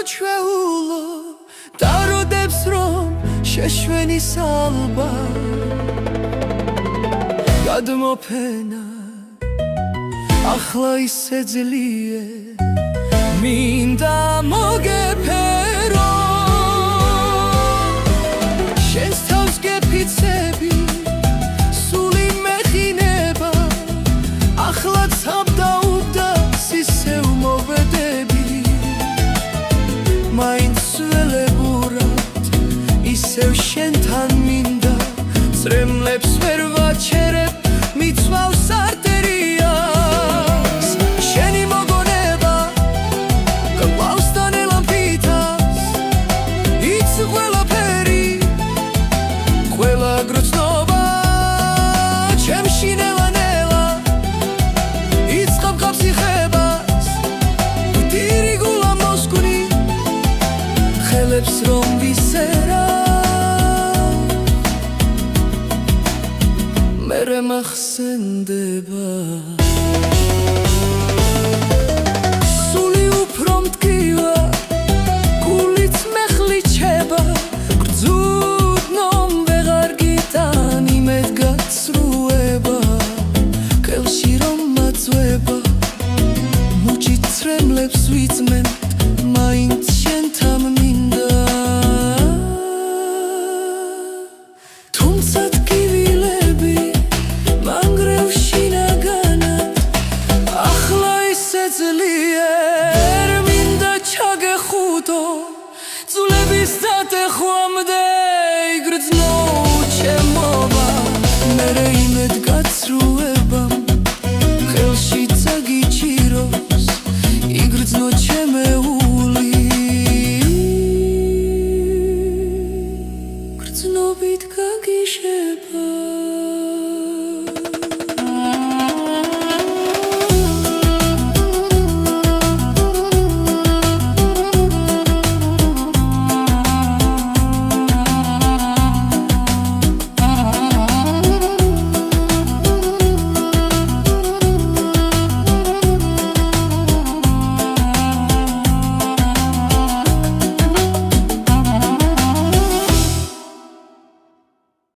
უჩვეულო დაროდებს რომ შეშვენის ალბა გადმოფენა ახლა ისე ძლიე მინდა მოგეფერო შენს თავს გეფიცები სული მეხინება ახლა ცაბდაუდა ისევ მოვედები მაინც ველებურად ისევ შენთან მინდა წრემლებს ვერ ვაჩერებ მიცვავს არტერიას შენი მოგონება გლავს დანელამფითას იც ყველაფერი ყველა გრძნობა ჩემში ნელა-ნელა იწყებ გაფსიხებას ვდირი გულა მოსკვნი ხელებს რომ ვისერა მერე მახსენდება სული უფრო მტკივა გულიც მეხლიჩება გრძუდნომ ვეღარ გიტანი მედგაცრუება კელში რომ მაწვება მუჭი წრემლებს ვიწმენ მაინც შენთან მინდა თუმცა ტკივილები მანგრევში ნაგანად ახლა ისე ძლიერ მინდა ჩაგეხუტო ძვლების დათეხვამდე